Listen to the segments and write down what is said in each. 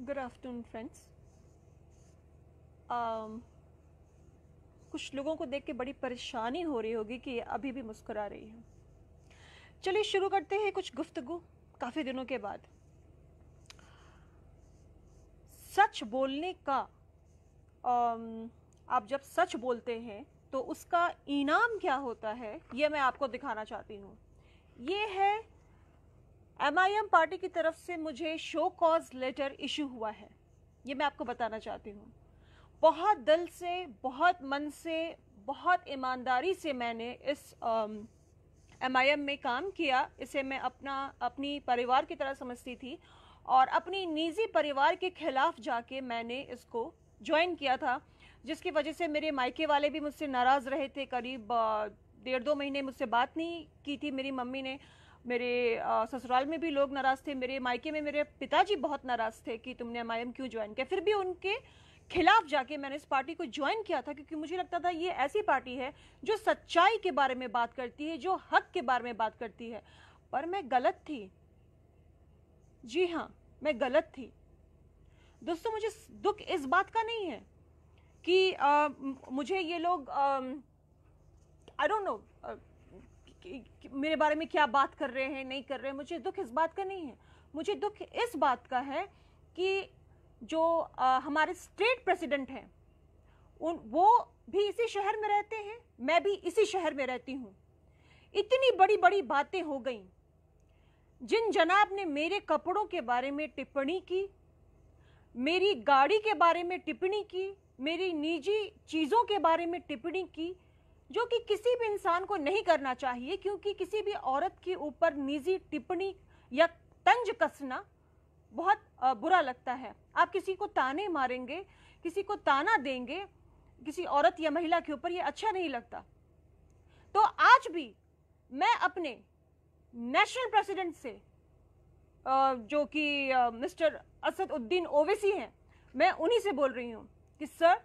Good afternoon friends. कुछ लोगों को देख के बड़ी परेशानी हो रही होगी कि अभी भी मुस्कुरा रही है। चलिए शुरू करते हैं कुछ गुफ्तगू काफ़ी दिनों के बाद। सच बोलने का आप जब सच बोलते हैं तो उसका इनाम क्या होता है, ये मैं आपको दिखाना चाहती हूँ। ये है MIM पार्टी की तरफ से मुझे शो कॉज लेटर इशू हुआ है, ये मैं आपको बताना चाहती हूँ। बहुत दिल से, बहुत मन से, बहुत ईमानदारी से मैंने इस MIM में काम किया। इसे मैं अपनी परिवार की तरह समझती थी और अपनी निजी परिवार के खिलाफ जाके मैंने इसको ज्वाइन किया था, जिसकी वजह से मेरे मायके वाले भी मुझसे नाराज़ रहे थे। करीब 1.5-2 महीने मुझसे बात नहीं की थी मेरी मम्मी ने। मेरे ससुराल में भी लोग नाराज़ थे, मेरे मायके में मेरे पिताजी बहुत नाराज़ थे कि तुमने MIM क्यों ज्वाइन किया। फिर भी उनके खिलाफ जाके मैंने इस पार्टी को ज्वाइन किया था, क्योंकि मुझे लगता था ये ऐसी पार्टी है जो सच्चाई के बारे में बात करती है, जो हक के बारे में बात करती है। पर मैं गलत थी, जी हाँ, मैं गलत थी। दोस्तों, मुझे दुख इस बात का नहीं है कि मुझे ये लोग आई डोंट नो मेरे बारे में क्या बात कर रहे हैं, नहीं कर रहे हैं। मुझे दुख इस बात का नहीं है, मुझे दुख इस बात का है कि जो हमारे स्टेट प्रेसिडेंट हैं वो भी इसी शहर में रहते हैं, मैं भी इसी शहर में रहती हूँ। इतनी बड़ी बड़ी बातें हो गई। जिन जनाब ने मेरे कपड़ों के बारे में टिप्पणी की, मेरी गाड़ी के बारे में टिप्पणी की, मेरी निजी चीज़ों के बारे में टिप्पणी की, जो कि किसी भी इंसान को नहीं करना चाहिए, क्योंकि किसी भी औरत के ऊपर निजी टिप्पणी या तंज कसना बहुत बुरा लगता है। आप किसी को ताने मारेंगे, किसी को ताना देंगे किसी औरत या महिला के ऊपर, ये अच्छा नहीं लगता। तो आज भी मैं अपने नेशनल प्रेसिडेंट से, जो कि मिस्टर असदुद्दीन ओवैसी हैं, मैं उन्हीं से बोल रही हूँ कि sir,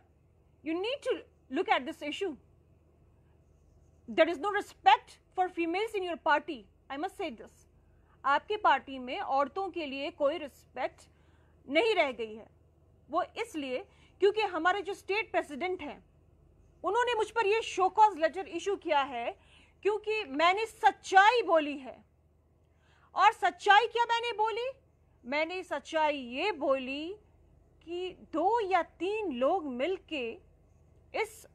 you need to look at this issue. There is no respect for females in your party, I must say this. आपकी पार्टी में औरतों के लिए कोई रिस्पेक्ट नहीं रह गई है। वो इसलिए क्योंकि हमारे जो स्टेट प्रेसिडेंट हैं उन्होंने मुझ पर ये शो कॉज लेटर इशू किया है, क्योंकि मैंने सच्चाई बोली है। और सच्चाई क्या मैंने बोली? मैंने सच्चाई ये बोली कि 2 या 3 लोग मिलके इस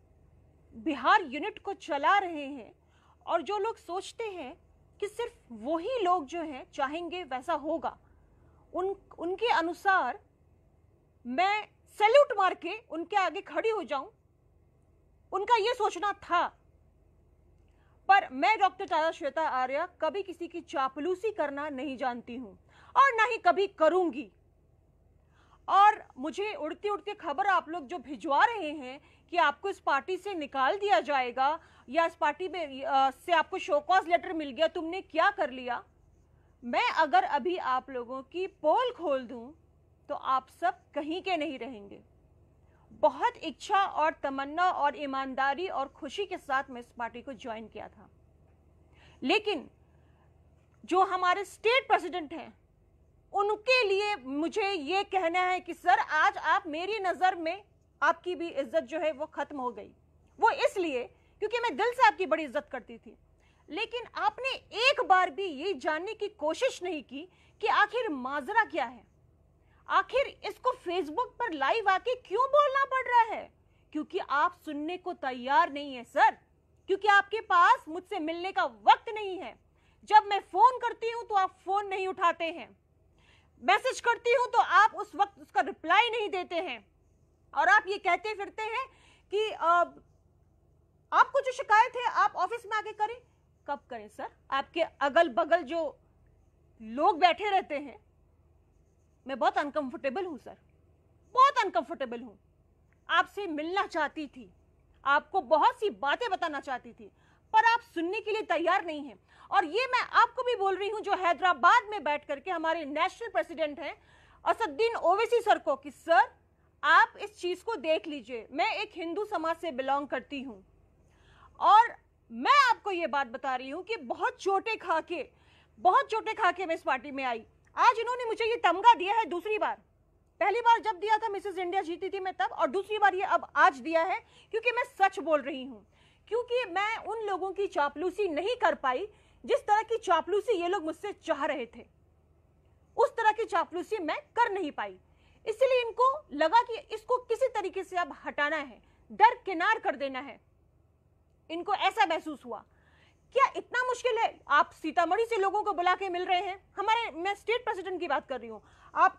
बिहार यूनिट को चला रहे हैं, और जो लोग सोचते हैं कि सिर्फ वही लोग जो हैं चाहेंगे वैसा होगा, उनके अनुसार मैं सैल्यूट मार के उनके आगे खड़ी हो जाऊं, उनका ये सोचना था। पर मैं डॉक्टर चाचा श्वेता आर्या कभी किसी की चापलूसी करना नहीं जानती हूं, और ना ही कभी करूंगी। और मुझे उड़ती उड़ती खबर आप लोग जो भिजवा रहे हैं कि आपको इस पार्टी से निकाल दिया जाएगा, या इस पार्टी में से आपको शो कॉज लेटर मिल गया, तुमने क्या कर लिया। मैं अगर अभी आप लोगों की पोल खोल दूं तो आप सब कहीं के नहीं रहेंगे। बहुत इच्छा और तमन्ना और ईमानदारी और खुशी के साथ मैं इस पार्टी को ज्वाइन किया था, लेकिन जो हमारे स्टेट प्रेसिडेंट हैं उनके लिए मुझे ये कहना है कि सर, आज आप मेरी नज़र में आपकी भी इज्जत जो है वो खत्म हो गई। वो इसलिए क्योंकि मैं दिल से आपकी बड़ी इज्जत करती थी, लेकिन आपने एक बार भी ये जानने की कोशिश नहीं की कि आखिर माजरा क्या है, आखिर इसको फेसबुक पर लाइव आके क्यों बोलना पड़ रहा है। क्योंकि आप सुनने को तैयार नहीं है सर, क्योंकि आपके पास मुझसे मिलने का वक्त नहीं है। जब मैं फोन करती हूं तो आप फोन नहीं उठाते हैं, मैसेज करती हूं तो आप उस वक्त उसका रिप्लाई नहीं देते हैं, और आप ये कहते फिरते हैं कि आपको जो शिकायत है आप ऑफिस में आके करें। कब करें सर? आपके अगल बगल जो लोग बैठे रहते हैं, मैं बहुत अनकंफर्टेबल हूं सर, बहुत अनकंफर्टेबल हूं। आपसे मिलना चाहती थी, आपको बहुत सी बातें बताना चाहती थी, पर आप सुनने के लिए तैयार नहीं हैं। और ये मैं आपको भी बोल रही हूं जो हैदराबाद में बैठ करके हमारे नेशनल प्रेसिडेंट हैं असदुद्दीन ओवैसी सर को, कि सर, आप इस चीज को देख लीजिए। मैं एक हिंदू समाज से बिलोंग करती हूं, और मैं आपको ये बात बता रही हूं कि बहुत चोटें खा के मैं इस पार्टी में आई। आज इन्होंने मुझे ये तमगा दिया है दूसरी बार पहली बार जब दिया था मिसेस इंडिया जीती थी मैं तब, और दूसरी बार ये अब आज दिया है क्योंकि मैं सच बोल रही हूं, क्योंकि मैं उन लोगों की चापलूसी नहीं कर पाई जिस तरह की चापलूसी ये लोग मुझसे चाह रहे थे, उस तरह की चापलूसी मैं कर नहीं पाई। इसलिए इनको लगा कि इसको किसी तरीके से अब हटाना है, दरकिनार कर देना है, इनको ऐसा महसूस हुआ। क्या इतना मुश्किल है? आप सीतामढ़ी से लोगों को बुला के मिल रहे हैं, हमारे, मैं स्टेट प्रेसिडेंट की बात कर रही हूं, आप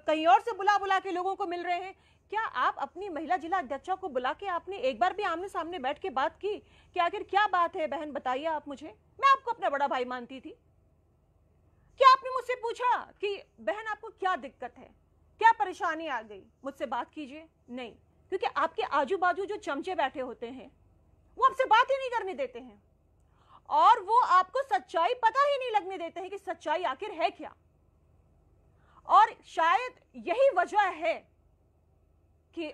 कहीं और से बुला के लोगों को मिल रहे हैं। क्या आप अपनी महिला जिला अध्यक्षा को बुला के आपने एक बार भी आमने सामने बैठ के बात की कि आखिर क्या बात है बहन, बताइए आप मुझे, मैं आपको अपना बड़ा भाई मानती थी। क्या आपने मुझसे पूछा कि बहन आपको क्या दिक्कत है, क्या परेशानी आ गई, मुझसे बात कीजिए? नहीं, क्योंकि आपके आजू बाजू जो चमचे बैठे होते हैं वो आपसे बात ही नहीं करने देते हैं, और वो आपको सच्चाई पता ही नहीं लगने देते हैं कि सच्चाई आखिर है क्या। और शायद यही वजह है कि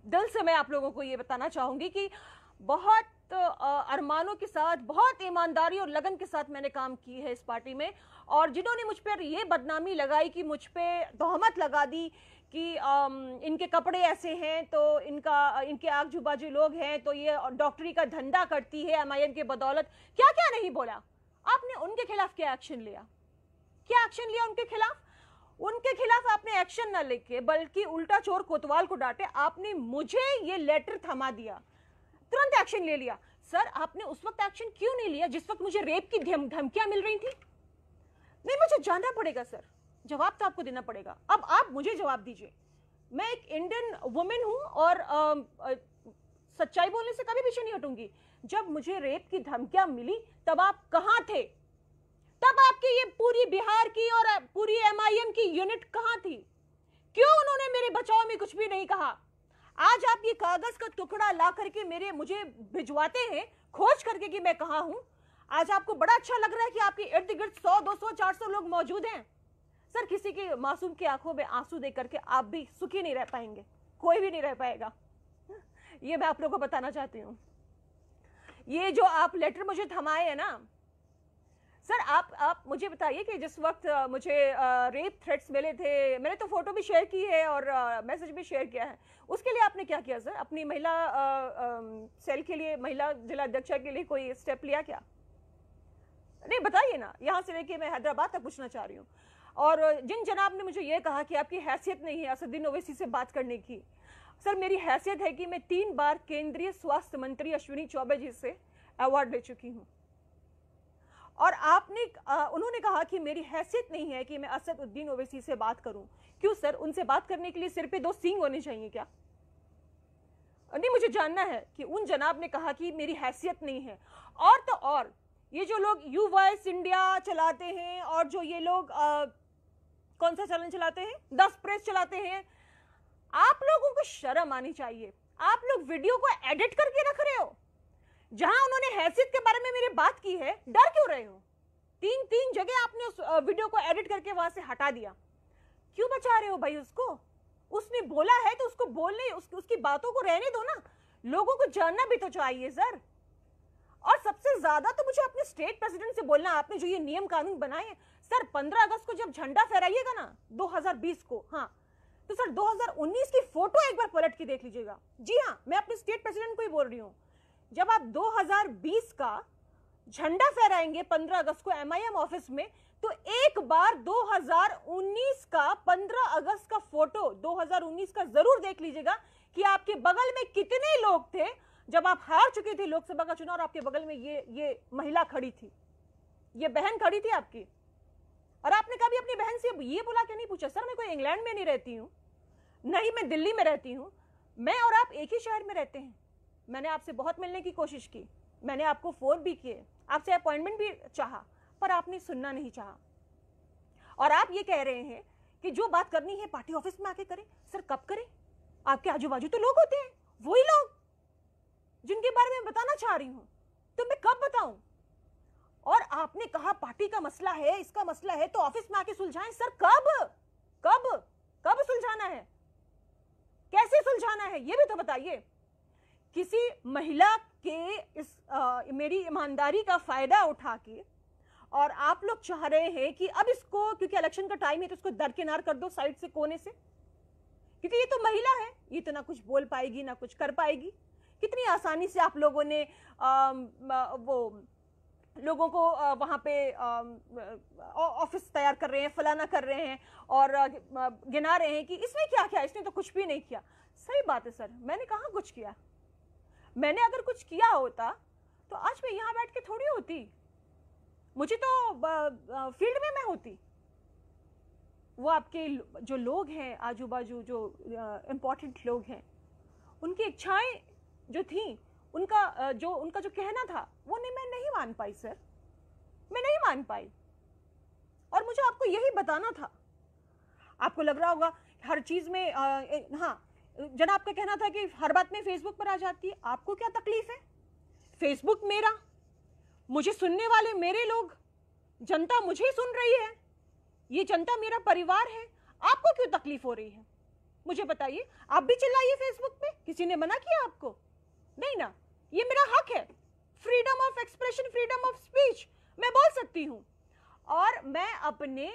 दिल से मैं आप लोगों को ये बताना चाहूंगी कि बहुत अरमानों के साथ, बहुत ईमानदारी और लगन के साथ मैंने काम की है इस पार्टी में, और जिन्होंने मुझ पर ये बदनामी लगाई कि मुझ पे तोहमत लगा दी कि इनके कपड़े ऐसे हैं, तो इनके आजू बाजू लोग हैं, तो ये डॉक्टरी का धंधा करती है एमआईएम के बदौलत, क्या क्या नहीं बोला आपने। उनके खिलाफ क्या एक्शन लिया? क्या एक्शन लिया उनके खिलाफ? उनके खिलाफ आपने एक्शन न लेके बल्कि उल्टा चोर कोतवाल को डांटे, आपने मुझे ये लेटर थमा दिया, तुरंत एक्शन ले लिया। सर आपने उस वक्त एक्शन क्यों नहीं लिया जिस वक्त मुझे रेप की धमकियां मिल रही थी? नहीं, मुझे जानना पड़ेगा सर, जवाब तो आपको देना पड़ेगा। अब आप मुझे जवाब दीजिए, मैं एक इंडियन वुमेन हूं और सच्चाई बोलने से कभी पीछे नहीं हटूंगी। जब मुझे रेप की धमकियां मिली तब आप कहां थे? तब आपकी ये पूरी बिहार की और पूरी एमआईएम की यूनिट कहां थी? क्यों उन्होंने मेरे बचाव में कुछ भी नहीं कहा? आज आप ये कागज का टुकड़ा ला करके मुझे भिजवाते हैं खोज करके कि मैं कहां हूं। आज आपको बड़ा अच्छा लग रहा है कि आपके इर्द गिर्द 100, 200, 400 लोग मौजूद हैं। सर किसी की मासूम की आंखों में आंसू देख करके आप भी सुखी नहीं रह पाएंगे, कोई भी नहीं रह पाएगा, ये मैं आप लोगों को बताना चाहती हूँ। ये जो आप लेटर मुझे थमाए है ना सर, आप मुझे बताइए कि जिस वक्त मुझे रेप थ्रेट्स मिले थे, मैंने तो फोटो भी शेयर की है और मैसेज भी शेयर किया है, उसके लिए आपने क्या किया सर? अपनी महिला सेल के लिए, महिला जिला अध्यक्षा के लिए कोई स्टेप लिया क्या? नहीं बताइए ना, यहाँ से लेके मैं हैदराबाद तक पूछना चाह रही हूँ। और जिन जनाब ने मुझे ये कहा कि आपकी हैसियत नहीं है असदुद्दीन ओवैसी से बात करने की, सर मेरी हैसियत है कि मैं 3 बार केंद्रीय स्वास्थ्य मंत्री अश्विनी चौबे जी से अवार्ड ले चुकी हूँ, और उन्होंने कहा कि मेरी हैसियत नहीं है कि मैं असदुद्दीन ओवैसी से बात करूं। क्यों सर, उनसे बात करने के लिए सिर पे 2 सींग होने चाहिए क्या? नहीं, मुझे जानना है कि उन जनाब ने कहा कि मेरी हैसियत नहीं है। और तो और ये जो लोग यू वॉइस इंडिया चलाते हैं और जो ये लोग कौन सा चैनल चलाते हैं, 10 प्रेस चलाते हैं, आप लोगों को शर्म आनी चाहिए। आप लोग वीडियो को एडिट करके रख रहे हो, जहां उन्होंने हैसियत के बारे में मेरी बात की है, डर क्यों रहे हो? 3 जगह आपने उस वीडियो को एडिट करके वहां से हटा दिया, क्यों बचा रहे हो भाई उसको? उसने बोला है तो उसको बोलने, उसकी बातों को रहने दो ना, लोगों को जानना भी तो चाहिए सर। और सबसे ज्यादा तो मुझे अपने स्टेट प्रेसिडेंट से बोलना, आपने जो ये नियम कानून बनाए सर, 15 अगस्त को जब झंडा फहराइएगा ना 2020 को, हाँ, तो सर 2019 की फोटो एक बार पलट के देख लीजिएगा। जी हाँ, मैं अपने स्टेट प्रेसिडेंट को ही बोल रही हूँ। जब आप 2020 का झंडा फहराएंगे 15 अगस्त को एमआईएम ऑफिस में, तो एक बार 2019 का 15 अगस्त का फोटो 2019 का जरूर देख लीजिएगा कि आपके बगल में कितने लोग थे जब आप हार चुके थे लोकसभा का चुनाव, और आपके बगल में ये महिला खड़ी थी, ये बहन खड़ी थी आपकी। और आपने कभी अपनी बहन से ये बोला कि नहीं पूछा, सर मैं कोई इंग्लैंड में नहीं रहती हूं, नहीं मैं दिल्ली में रहती हूं, मैं और आप एक ही शहर में रहते हैं, मैंने आपसे बहुत मिलने की कोशिश की, मैंने आपको फोन भी किए, आपसे अपॉइंटमेंट भी चाहा, पर आपने सुनना नहीं चाहा। और आप ये कह रहे हैं कि जो बात करनी है पार्टी ऑफिस में आके करें। सर कब करें? आपके आजू बाजू तो लोग होते हैं, वही लोग जिनके बारे में बताना चाह रही हूं, तो मैं कब बताऊं? और आपने कहा पार्टी का मसला है, इसका मसला है, तो ऑफिस में आके सुलझाएं। सर कब कब कब सुलझाना है, कैसे सुलझाना है, ये भी तो बताइए। किसी महिला के इस मेरी ईमानदारी का फायदा उठा के और आप लोग चाह रहे हैं कि अब इसको, क्योंकि इलेक्शन का टाइम है, तो इसको दरकिनार कर दो साइड से, कोने से, क्योंकि ये तो महिला है, ये तो ना कुछ बोल पाएगी ना कुछ कर पाएगी। कितनी आसानी से आप लोगों ने वो लोगों को वहां पे ऑफिस तैयार कर रहे हैं, फलाना कर रहे हैं और गिना रहे हैं कि इसने क्या किया, इसने तो कुछ भी नहीं किया। सही बात है सर, मैंने कहाँ कुछ किया। मैंने अगर कुछ किया होता तो आज मैं यहाँ बैठ के थोड़ी होती, मुझे तो फील्ड में मैं होती। वो आपके जो लोग हैं आजू बाजू, जो इम्पोर्टेंट लोग हैं, उनकी इच्छाएं जो थी, उनका जो कहना था, वो मैं नहीं मान पाई सर, मैं नहीं मान पाई। और मुझे आपको यही बताना था। आपको लग रहा होगा हर चीज में हाँ, जनाब का कहना था कि हर बात में फेसबुक पर आ जाती है। आपको क्या तकलीफ है? फेसबुक मेरा, मुझे सुनने वाले मेरे लोग, जनता मुझे सुन रही है, ये जनता मेरा परिवार है। आपको क्यों तकलीफ हो रही है? मुझे बताइए। आप भी चिल्लाइए फेसबुक पे, किसी ने मना किया आपको? नहीं ना, ये मेरा हक है, freedom of expression, freedom of speech, मैं बोल सकती हूँ। और मैं अपने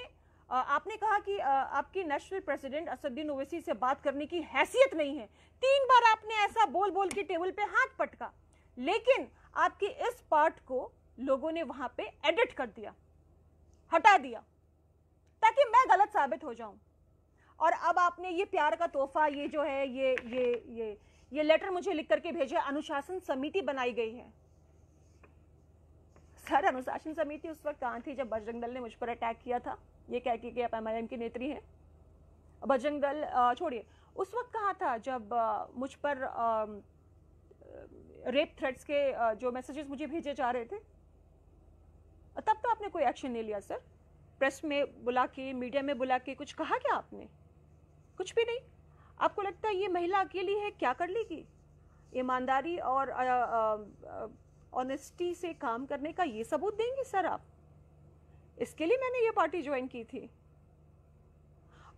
आपने कहा कि आपकी नेशनल प्रेसिडेंट असदुद्दीन ओवैसी से बात करने की हैसियत नहीं है। 3 बार आपने ऐसा बोल बोल के टेबल पे हाथ पटका, लेकिन आपकी इस पार्ट को लोगों ने वहां पे एडिट कर दिया, हटा दिया, ताकि मैं गलत साबित हो जाऊं। और अब आपने ये प्यार का तोहफा, ये जो है, ये लेटर मुझे लिख करके भेजे, अनुशासन समिति बनाई गई है। सर, अनुशासन समिति उस वक्त कहां थी जब बजरंग दल ने मुझ पर अटैक किया था, ये कह के कि आप एमआईएम की नेत्री हैं? बजरंग दल छोड़िए, उस वक्त कहां था जब मुझ पर रेप थ्रेट्स के जो मैसेजेस मुझे भेजे जा रहे थे? तब तो आपने कोई एक्शन नहीं लिया सर। प्रेस में बुला के, मीडिया में बुला के कुछ कहा क्या आपने? कुछ भी नहीं। आपको लगता है ये महिला अकेली है, क्या कर लेगी? ईमानदारी और ऑनेस्टी से काम करने का ये सबूत देंगे सर आप? इसके लिए मैंने ये पार्टी ज्वाइन की थी।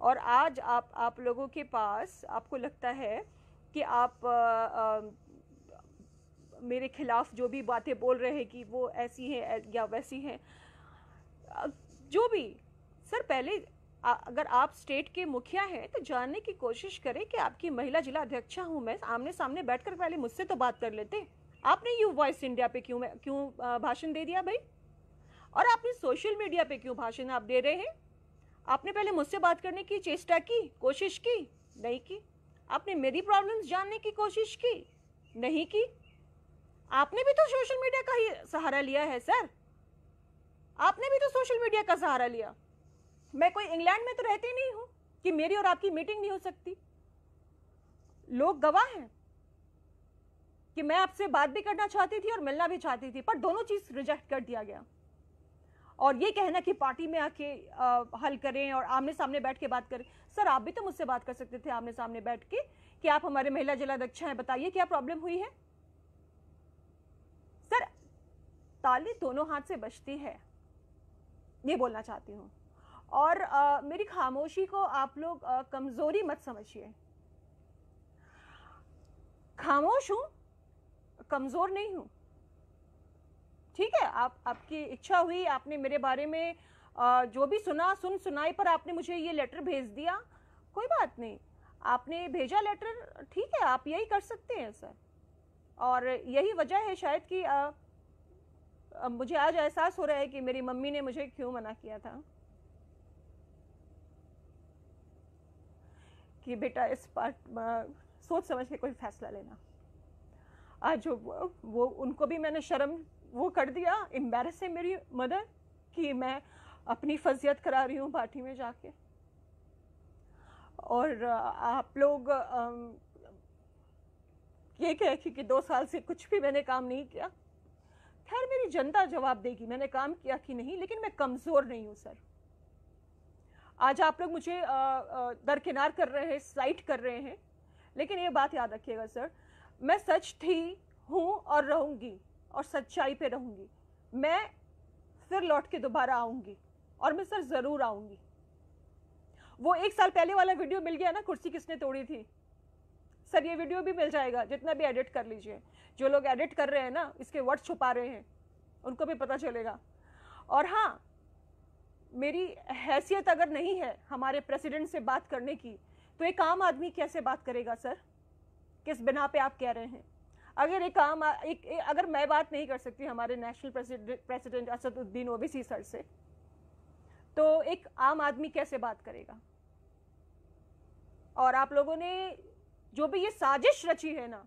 और आज आप लोगों के पास, आपको लगता है कि आप मेरे खिलाफ जो भी बातें बोल रहे हैं कि वो ऐसी है या वैसी है, जो भी सर, पहले अगर आप स्टेट के मुखिया हैं तो जानने की कोशिश करें कि आपकी महिला जिला अध्यक्षा हूं मैं, आमने सामने बैठकर पहले मुझसे तो बात कर लेते। आपने यू वॉइस इंडिया पे क्यों भाषण दे दिया भाई? और आपने सोशल मीडिया पे क्यों भाषण आप दे रहे हैं? आपने पहले मुझसे बात करने की चेष्टा की, कोशिश की? नहीं की। आपने मेरी प्रॉब्लम्स जानने की कोशिश की? नहीं की। आपने भी तो सोशल मीडिया का ही सहारा लिया है सर, आपने भी तो सोशल मीडिया का सहारा लिया। मैं कोई इंग्लैंड में तो रहती नहीं हूं कि मेरी और आपकी मीटिंग नहीं हो सकती। लोग गवाह हैं कि मैं आपसे बात भी करना चाहती थी और मिलना भी चाहती थी, पर दोनों चीज रिजेक्ट कर दिया गया। और ये कहना कि पार्टी में आके हल करें और आमने सामने बैठ के बात करें, सर आप भी तो मुझसे बात कर सकते थे आमने सामने बैठ के कि आप हमारे महिला जिलाध्यक्ष हैं, बताइए क्या प्रॉब्लम हुई है। सर, ताली दोनों हाथ से बजती है, ये बोलना चाहती हूं। और मेरी खामोशी को आप लोग कमजोरी मत समझिए। खामोश हूं, कमजोर नहीं हूं, ठीक है? आपकी इच्छा हुई, आपने मेरे बारे में जो भी सुनाई पर आपने मुझे ये लेटर भेज दिया, कोई बात नहीं। आपने भेजा लेटर, ठीक है, आप यही कर सकते हैं सर। और यही वजह है शायद कि मुझे आज एहसास हो रहा है कि मेरी मम्मी ने मुझे क्यों मना किया था कि बेटा इस पर सोच समझ के कोई फैसला लेना। आज वो उनको भी मैंने शर्म वो कर दिया, एम्बैरस है मेरी मदर कि मैं अपनी फजियत करा रही हूँ पार्टी में जाके। और आप लोग ये कह कि 2 साल से कुछ भी मैंने काम नहीं किया। खैर, मेरी जनता जवाब देगी मैंने काम किया कि नहीं, लेकिन मैं कमजोर नहीं हूं सर। आज आप लोग मुझे दरकिनार कर रहे हैं, स्लाइट कर रहे हैं, लेकिन ये बात याद रखिएगा सर, मैं सच थी, हूं और रहूंगी और सच्चाई पे रहूंगी। मैं फिर लौट के दोबारा आऊंगी और मैं सर जरूर आऊंगी। वो 1 साल पहले वाला वीडियो मिल गया ना, कुर्सी किसने तोड़ी थी, सर ये वीडियो भी मिल जाएगा, जितना भी एडिट कर लीजिए। जो लोग एडिट कर रहे हैं ना, इसके वर्ड्स छुपा रहे हैं, उनको भी पता चलेगा। और हाँ, मेरी हैसियत अगर नहीं है हमारे प्रेसिडेंट से बात करने की, तो एक आम आदमी कैसे बात करेगा सर? किस बिना पे आप कह रहे हैं? अगर अगर मैं बात नहीं कर सकती हमारे national president Asaduddin Owaisi sir से, तो एक आम आदमी कैसे बात करेगा? और आप लोगों ने जो भी ये साजिश रची है ना,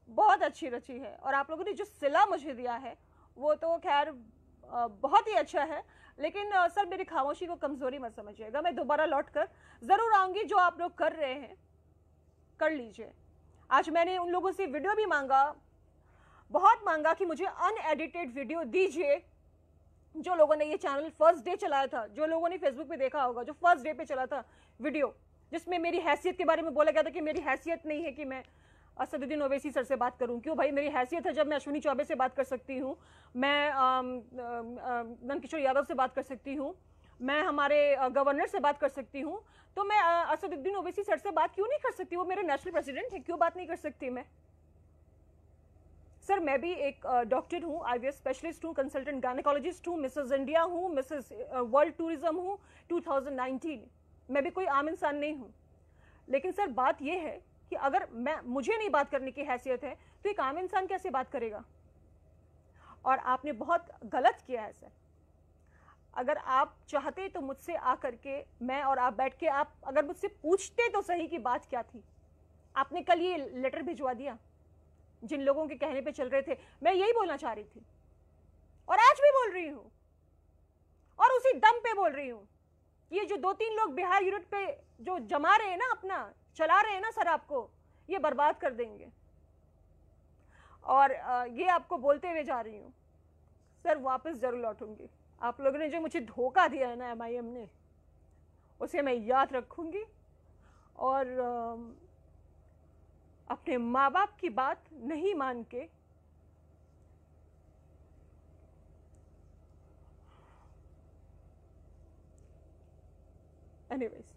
बहुत अच्छी रची है, और आप लोगों ने जो सिला मुझे दिया है वो तो खैर बहुत ही अच्छा है, लेकिन सर मेरी खामोशी को कमजोरी मत समझिएगा। मैं दोबारा लौट कर जरूर आऊंगी। जो आप लोग कर रहे हैं कर लीजिए। आज मैंने उन लोगों से वीडियो भी मांगा, बहुत मांगा कि मुझे अनएडिटेड वीडियो दीजिए। जो लोगों ने ये चैनल फर्स्ट डे चलाया था, जो लोगों ने फेसबुक पे देखा होगा, जो फर्स्ट डे पे चला था वीडियो, जिसमें मेरी हैसियत के बारे में बोला गया था कि मेरी हैसियत नहीं है कि मैं असदुद्दीन ओवैसी सर से बात करूं। क्यों भाई, मेरी हैसियत है जब मैं अश्विनी चौबे से बात कर सकती हूँ, मैं नंदकिशोर यादव से बात कर सकती हूँ, मैं हमारे गवर्नर से बात कर सकती हूँ, तो मैं असदुद्दीन ओवैसी सर से बात क्यों नहीं कर सकती? वो मेरे नेशनल प्रेसिडेंट है, क्यों बात नहीं कर सकती मैं? सर मैं भी एक डॉक्टर हूँ, आईवीएफ स्पेशलिस्ट हूँ, कंसल्टेंट गायनेकोलॉजिस्ट हूँ, मिसेस इंडिया हूँ, मिसेस वर्ल्ड टूरिज्म हूँ 2019। मैं भी कोई आम इंसान नहीं हूँ। लेकिन सर बात यह है कि अगर मुझे नहीं बात करने की हैसियत है, तो एक आम इंसान कैसे बात करेगा? और आपने बहुत गलत किया है सर। अगर आप चाहते तो मुझसे आकर के मैं और आप बैठ के आप अगर मुझसे पूछते तो सही कि बात क्या थी। आपने कल ये लेटर भिजवा दिया जिन लोगों के कहने पे चल रहे थे। मैं यही बोलना चाह रही थी और आज भी बोल रही हूं, और उसी दम पे बोल रही हूं। ये जो 2-3 लोग बिहार यूनिट पे जो जमा रहे हैं ना, अपना चला रहे हैं ना सर, आपको ये बर्बाद कर देंगे। और ये आपको बोलते हुए जा रही हूं सर, वापस जरूर लौटूंगी। आप लोगों ने जो मुझे धोखा दिया है ना एमआईएम ने, उसे मैं याद रखूंगी और अपने माँ बाप की बात नहीं मान के एनीवेज